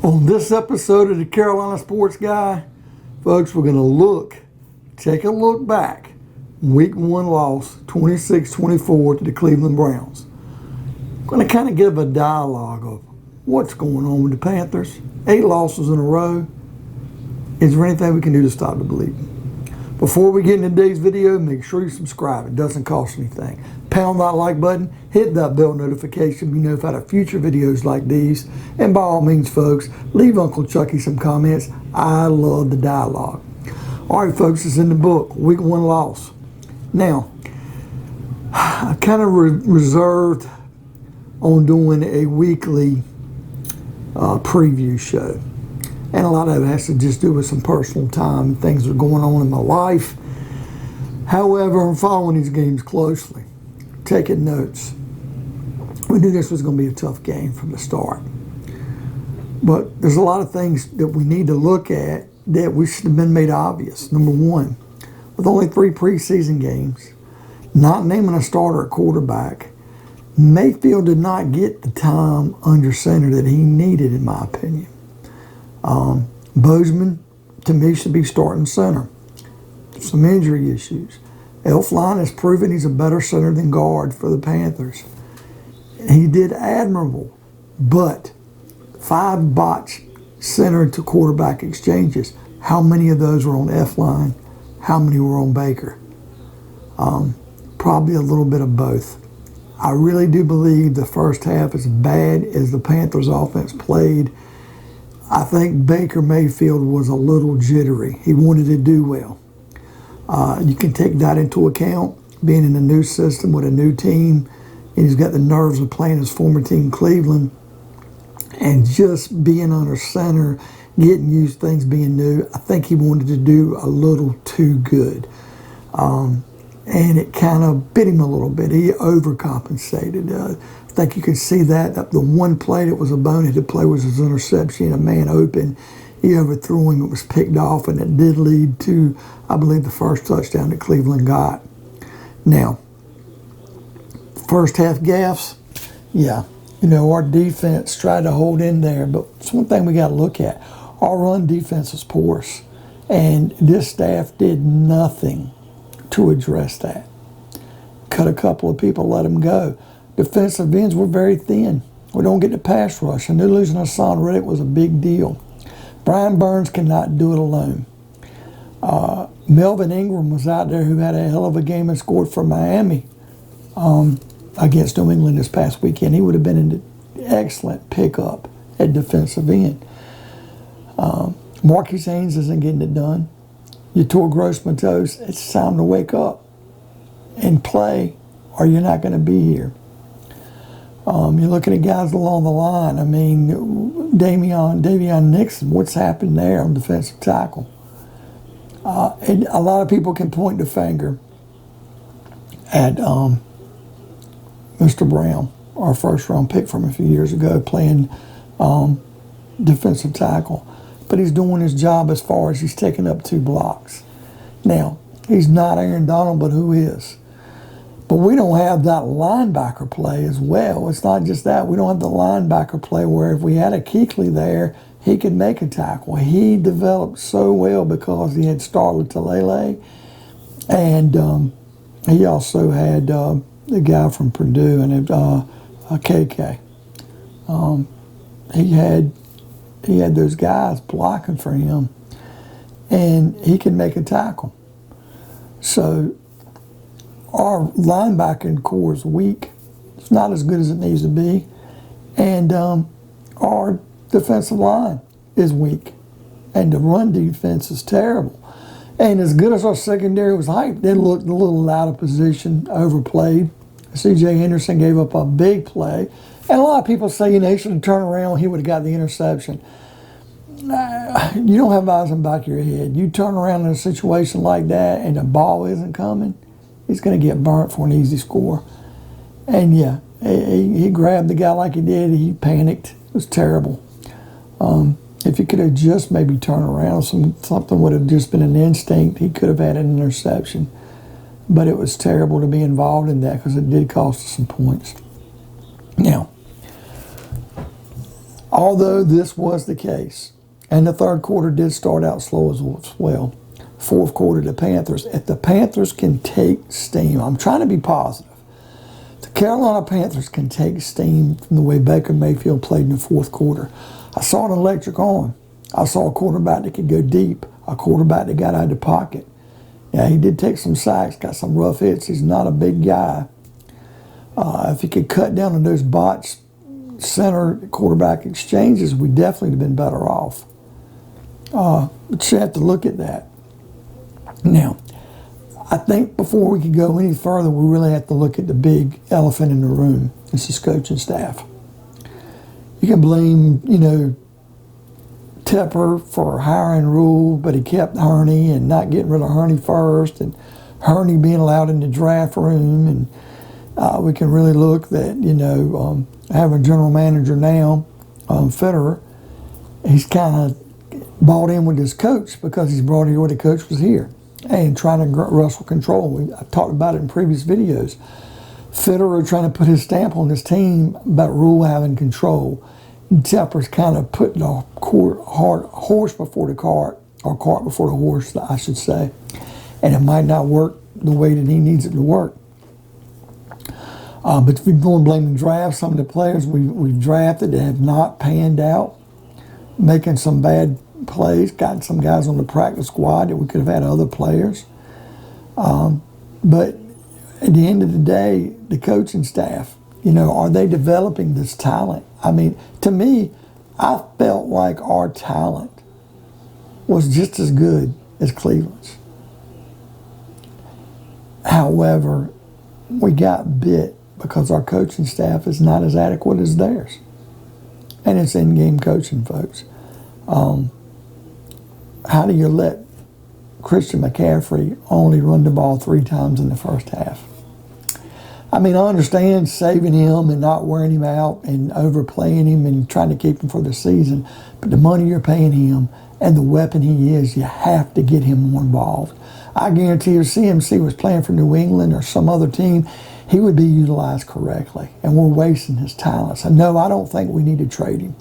On this episode of the Carolina Sports Guy, folks, we're going to take a look back. Week 1 loss, 26-24 to the Cleveland Browns. I'm going to kind of give a dialogue of what's going on with the Panthers. 8 losses in a row. Is there anything we can do to stop the bleeding? Before we get into today's video, make sure you subscribe. It doesn't cost anything. Pound that like button, hit that bell notification to be notified of future videos like these. And by all means, folks, leave Uncle Chucky some comments. I love the dialogue. All right, folks, it's in the book. Week 1 loss. Now, I kind of reserved on doing a weekly preview show. And a lot of it has to just do with some personal time and things that are going on in my life. However, I'm following these games closely, taking notes. We knew this was going to be a tough game from the start. But there's a lot of things that we need to look at that we should have been made obvious. Number one, with only 3 preseason games, not naming a starter at quarterback, Mayfield did not get the time under center that he needed, in my opinion. Bozeman, to me, should be starting center. Some injury issues. Elflein has proven he's a better center than guard for the Panthers. He did admirable, but 5 botched center to quarterback exchanges. How many of those were on Elflein? How many were on Baker? Probably a little bit of both. I really do believe the first half, as bad as the Panthers offense played, I think Baker Mayfield was a little jittery. He wanted to do well. You can take that into account, being in a new system with a new team, and he's got the nerves of playing his former team, Cleveland, and just being under center, getting used to things being new. I think he wanted to do a little too good. And it kind of bit him a little bit. He overcompensated. I think you could see that. The one play that was a boneheaded play was his interception. A man open. He overthrew him. It was picked off, and it did lead to, I believe, the first touchdown that Cleveland got. Now, first half gaffes, yeah. Our defense tried to hold in there, but it's one thing we got to look at. Our run defense is porous, and this staff did nothing to address that. Cut a couple of people, let them go. Defensive ends were very thin. We don't get the pass rush. I knew losing Hassan Reddick was a big deal. Brian Burns cannot do it alone. Melvin Ingram was out there, who had a hell of a game and scored for Miami against New England this past weekend. He would have been an excellent pickup at defensive end. Marquis Haynes isn't getting it done. You tore Gross-Matos. It's time to wake up and play, or you're not going to be here. You're looking at guys along the line. I mean, Davion Nixon, what's happened there on defensive tackle? And a lot of people can point the finger at Mr. Brown, our first-round pick from a few years ago, playing defensive tackle. But he's doing his job as far as he's taking up 2 blocks. Now, he's not Aaron Donald, but who is? But we don't have that linebacker play as well. It's not just that. We don't have the linebacker play where if we had a Kuechly there, he could make a tackle. He developed so well because he had Starla Talele, and he also had the guy from Purdue and KK. He had those guys blocking for him, and he can make a tackle. So our linebacking core is weak. It's not as good as it needs to be. And our defensive line is weak. And the run defense is terrible. And as good as our secondary was hyped, they looked a little out of position, overplayed. C.J. Henderson gave up a big play. And a lot of people say, he should have turned around, he would have got the interception. You don't have eyes in the back of your head. You turn around in a situation like that and the ball isn't coming, he's going to get burnt for an easy score. And yeah, he grabbed the guy like he did. He panicked. It was terrible. If he could have just maybe turned around, something would have just been an instinct, he could have had an interception. But it was terrible to be involved in that because it did cost us some points. Now, Although this was the case, and the third quarter did start out slow as well. Fourth quarter, the Panthers. If the Panthers can take steam, I'm trying to be positive. The Carolina Panthers can take steam from the way Baker Mayfield played in the fourth quarter. I saw an electric arm. I saw a quarterback that could go deep, a quarterback that got out of the pocket. Yeah, he did take some sacks, got some rough hits. He's not a big guy. If he could cut down on those botched center quarterback exchanges, we definitely have been better off. But you have to look at that. Now, I think before we can go any further, we really have to look at the big elephant in the room. It's his coaching staff. You can blame, Tepper for hiring Rule, but he kept Hurney and not getting rid of Hurney first, and Hurney being allowed in the draft room. And we can really look that, having a general manager now, Federer, he's kind of bought in with his coach because he's brought here where the coach was here and trying to wrestle control. I talked about it in previous videos. Federer trying to put his stamp on this team about Rule having control. Tepper's kind of putting the horse before the cart, or cart before the horse, I should say. And it might not work the way that he needs it to work. But if we're going to blame the draft, some of the players we've drafted that have not panned out, making some bad plays, gotten some guys on the practice squad that we could have had other players. But at the end of the day, the coaching staff, are they developing this talent? I mean, to me, I felt like our talent was just as good as Cleveland's. However, we got bit because our coaching staff is not as adequate as theirs. And it's in-game coaching, folks. How do you let Christian McCaffrey only run the ball 3 times in the first half? I mean, I understand saving him and not wearing him out and overplaying him and trying to keep him for the season, but the money you're paying him and the weapon he is, you have to get him more involved. I guarantee you, if CMC was playing for New England or some other team, he would be utilized correctly, and we're wasting his talents. And no, I don't think we need to trade him,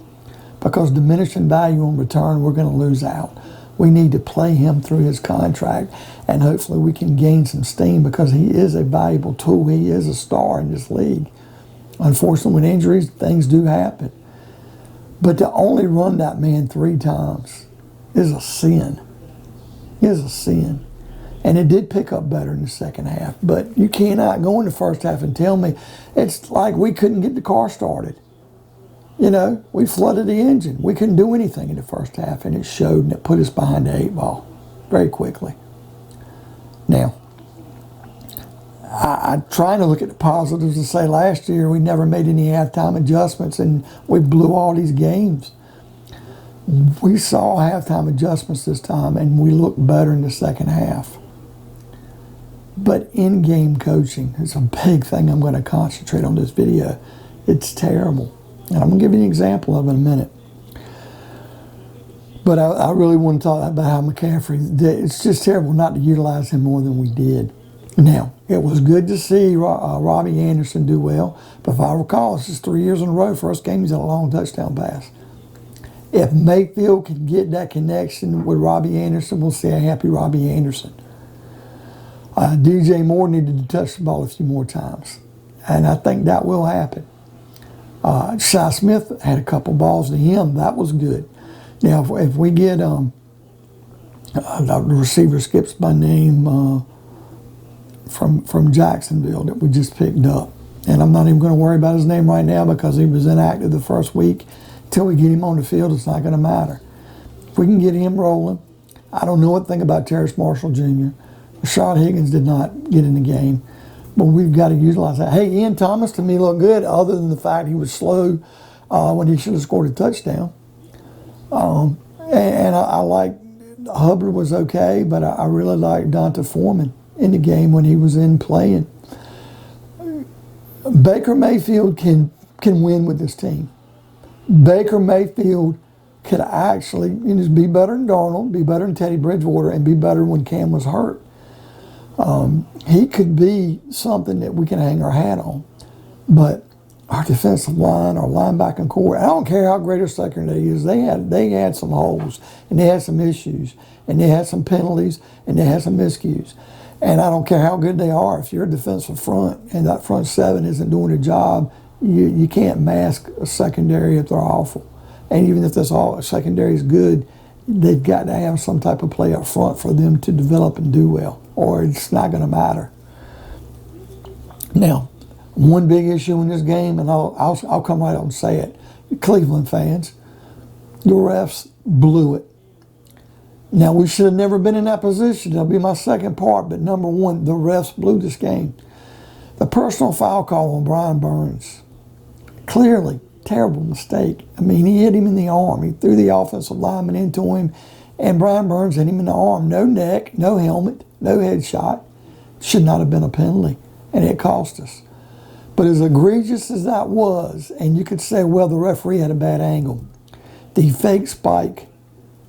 because diminishing value on return, we're going to lose out. We need to play him through his contract, and hopefully we can gain some steam, because he is a valuable tool. He is a star in this league. Unfortunately, with injuries, things do happen. But to only run that man 3 times is a sin. Is a sin. And it did pick up better in the second half. But you cannot go in the first half and tell me it's like we couldn't get the car started. We flooded the engine. We couldn't do anything in the first half, and it showed, and it put us behind the 8 ball very quickly. Now, I'm trying to look at the positives and say last year we never made any halftime adjustments, and we blew all these games. We saw halftime adjustments this time, and we looked better in the second half. But in-game coaching is a big thing I'm going to concentrate on this video. It's terrible. And I'm going to give you an example of it in a minute. But I really want to talk about how McCaffrey, it's just terrible not to utilize him more than we did. Now, it was good to see Robbie Anderson do well, but if I recall, this is 3 years in a row. First game, he's had a long touchdown pass. If Mayfield can get that connection with Robbie Anderson, we'll see a happy Robbie Anderson. DJ Moore needed to touch the ball a few more times, and I think that will happen. Shi Smith had a couple balls to him. That was good. Now, if we get the receiver skips by name from Jacksonville that we just picked up, and I'm not even going to worry about his name right now because he was inactive the first week. Until we get him on the field, it's not going to matter. If we can get him rolling, I don't know a thing about Terrace Marshall Jr. Rashad Higgins did not get in the game, but we've got to utilize that. Hey, Ian Thomas to me looked good, other than the fact he was slow when he should have scored a touchdown. And I like Hubbard was okay, but I really like Donta Foreman in the game when he was in playing. Baker Mayfield can win with this team. Baker Mayfield could actually be better than Darnold, be better than Teddy Bridgewater, and be better when Cam was hurt. He could be something that we can hang our hat on. But our defensive line, our linebacking core, I don't care how great our secondary is, they had some holes, and they had some issues, and they had some penalties, and they had some miscues. And I don't care how good they are, if you're a defensive front and that front seven isn't doing a job, you can't mask a secondary if they're awful. And even if this secondary is good, they've got to have some type of play up front for them to develop and do well, or it's not going to matter. Now, one big issue in this game, and I'll come right out and say it, Cleveland fans, the refs blew it. Now, we should have never been in that position. That'll be my second part, but number one, the refs blew this game. The personal foul call on Brian Burns, clearly, terrible mistake. I mean, he hit him in the arm. He threw the offensive lineman into him, and Brian Burns hit him in the arm. No neck, no helmet, no headshot. Should not have been a penalty, and it cost us. But as egregious as that was, and you could say, well, the referee had a bad angle, the fake spike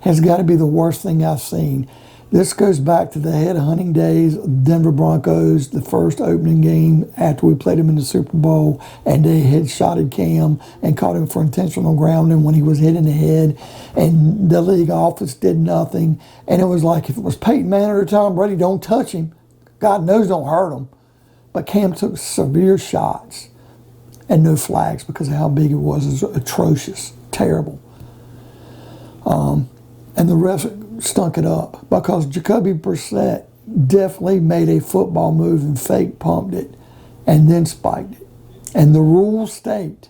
has got to be the worst thing I've seen. This goes back to the head-hunting days of Denver Broncos, the first opening game after we played them in the Super Bowl, and they headshotted Cam and caught him for intentional grounding when he was hit in the head, and the league office did nothing. And it was like, if it was Peyton Manning or Tom Brady, don't touch him. God knows don't hurt him. But Cam took severe shots and no flags because of how big it was. It was atrocious, terrible. And the refs stunk it up because Jacoby Brissett definitely made a football move and fake pumped it and then spiked it. And the rules state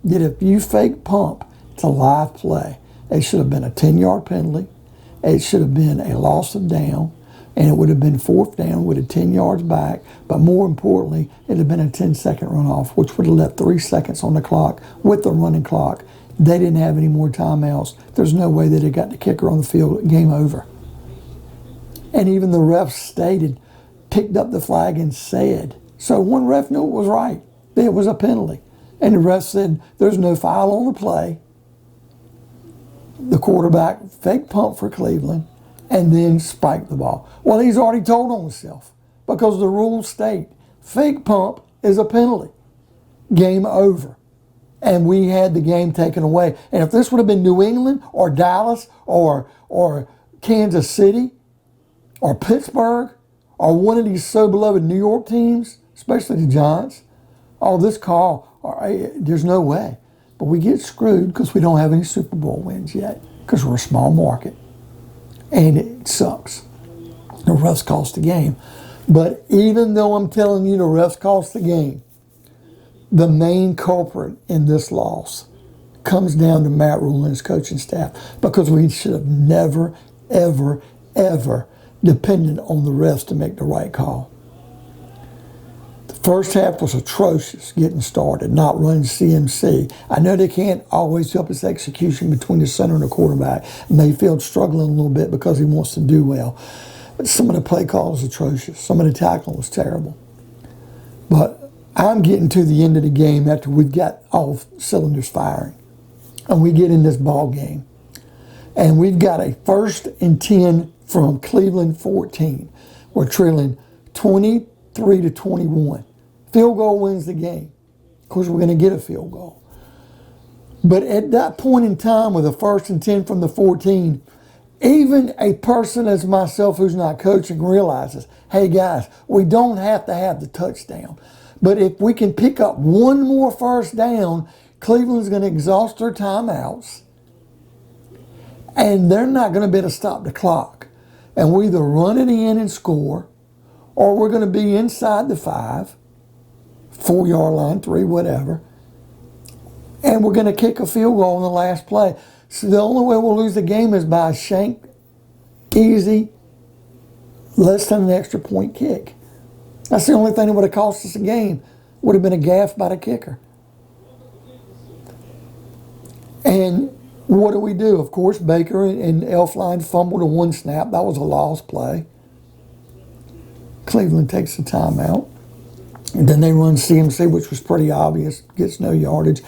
that if you fake pump, it's a live play. It should have been a 10-yard penalty. It should have been a loss of down. And it would have been 4th down with it 10 yards back. But more importantly, it would have been a 10-second runoff, which would have left 3 seconds on the clock with the running clock. They didn't have any more timeouts. There's no way they'd have got the kicker on the field. Game over. And even the refs stated, picked up the flag and said. So one ref knew it was right. It was a penalty. And the ref said, there's no foul on the play. The quarterback fake pump for Cleveland and then spiked the ball. Well, he's already told on himself because the rules state fake pump is a penalty. Game over. And we had the game taken away. And if this would have been New England or Dallas or Kansas City or Pittsburgh or one of these so beloved New York teams, especially the Giants, this call, there's no way. But we get screwed because we don't have any Super Bowl wins yet because we're a small market. And it sucks. The refs cost the game. But even though I'm telling you the refs cost the game, the main culprit in this loss comes down to Matt Rule and his coaching staff because we should have never, ever, ever depended on the refs to make the right call. The first half was atrocious getting started, not running CMC. I know they can't always help its execution between the center and the quarterback. Mayfield's struggling a little bit because he wants to do well. But some of the play calls was atrocious. Some of the tackling was terrible. But I'm getting to the end of the game after we've got all cylinders firing. And we get in this ball game. And we've got a 1st and 10 from Cleveland 14. We're trailing 23-21. Field goal wins the game. Of course, we're going to get a field goal. But at that point in time with a 1st and 10 from the 14, even a person as myself who's not coaching realizes, hey guys, we don't have to have the touchdown. But if we can pick up one more 1st down, Cleveland's going to exhaust their timeouts. And they're not going to be able to stop the clock. And we either run it in and score, or we're going to be inside the 5, 4-yard line, 3, whatever. And we're going to kick a field goal on the last play. So the only way we'll lose the game is by a shank, easy, less than an extra point kick. That's the only thing that would have cost us a game. Would have been a gaff by the kicker. And what do? Of course, Baker and Elflein fumbled a 1 snap. That was a lost play. Cleveland takes the timeout. And then they run CMC, which was pretty obvious, gets no yardage.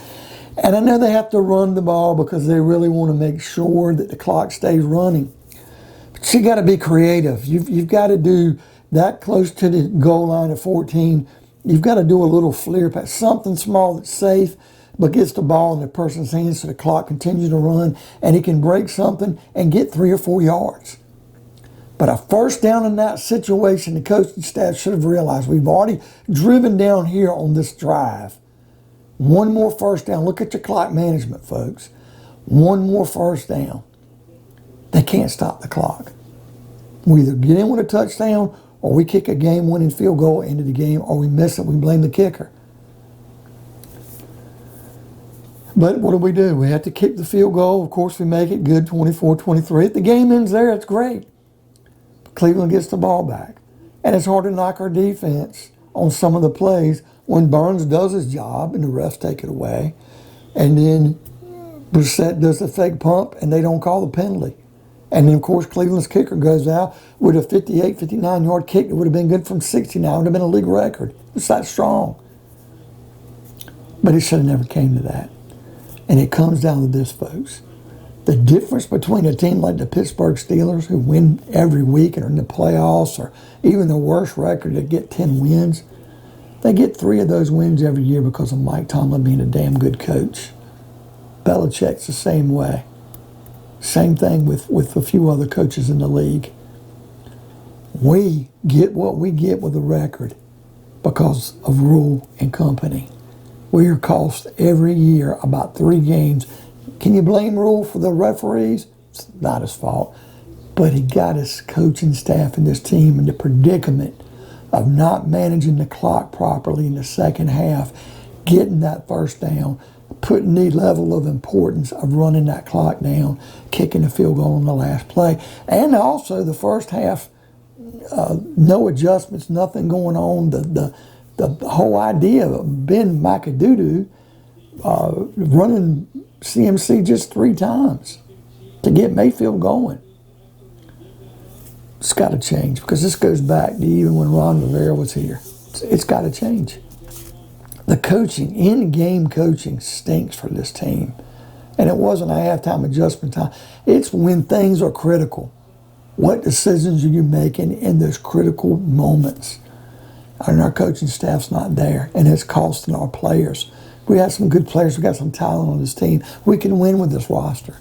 And I know they have to run the ball because they really want to make sure that the clock stays running. But you got to be creative. You've got to do that close to the goal line at 14. You've got to do a little flair pass, something small that's safe, but gets the ball in the person's hands so the clock continues to run and he can break something and get 3 or 4 yards. But a first down in that situation, the coaching staff should have realized we've already driven down here on this drive. One more first down. Look at your clock management, folks. One more first down. They can't stop the clock. We either get in with a touchdown or we kick a game-winning field goal into the game, or we miss it, we blame the kicker. But what do? We have to kick the field goal. Of course, we make it good, 24-23. If the game ends there, it's great. But Cleveland gets the ball back. And it's hard to knock our defense on some of the plays when Burns does his job and the refs take it away. And then Brissett does the fake pump and they don't call the penalty. And then, of course, Cleveland's kicker goes out with a 58, 59-yard kick that would have been good from 69. It would have been a league record. It's that strong. But it should have never came to that. And it comes down to this, folks. The difference between a team like the Pittsburgh Steelers, who win every week and are in the playoffs, or even the worst record that get 10 wins, they get 3 of those wins every year because of Mike Tomlin being a damn good coach. Belichick's the same way. Same thing with a few other coaches in the league. We get what we get with a record because of Rule and company. We are cost every year about 3 games. Can you blame Rule for the referees? It's not his fault. But he got his coaching staff and this team in the predicament of not managing the clock properly in the second half, getting that first down, putting the level of importance of running that clock down, kicking the field goal on the last play. And also the first half, no adjustments, nothing going on. The whole idea of Ben McAdoo running CMC just 3 times to get Mayfield going. It's got to change, because this goes back to even when Ron Rivera was here. It's got to change. The coaching, in-game coaching, stinks for this team. And it wasn't a halftime adjustment time. It's when things are critical. What decisions are you making in those critical moments? And our coaching staff's not there, and it's costing our players. We have some good players. We got some talent on this team. We can win with this roster.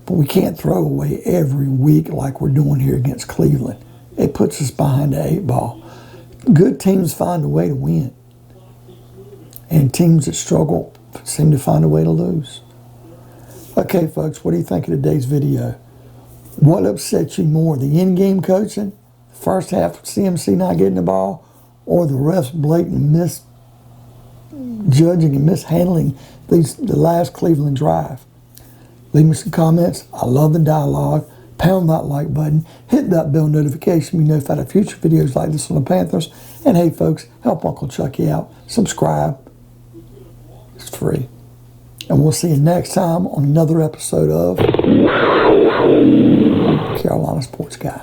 But we can't throw away every week like we're doing here against Cleveland. It puts us behind the 8 ball. Good teams find a way to win. And teams that struggle seem to find a way to lose. Okay, folks, what do you think of today's video? What upsets you more, the in-game coaching, first half CMC not getting the ball, or the refs blatant misjudging and mishandling the last Cleveland drive? Leave me some comments. I love the dialogue. Pound that like button. Hit that bell notification. Be notified of future videos like this on the Panthers. And hey, folks, help Uncle Chucky out. Subscribe. It's free. And we'll see you next time on another episode of Carolina Sports Guy.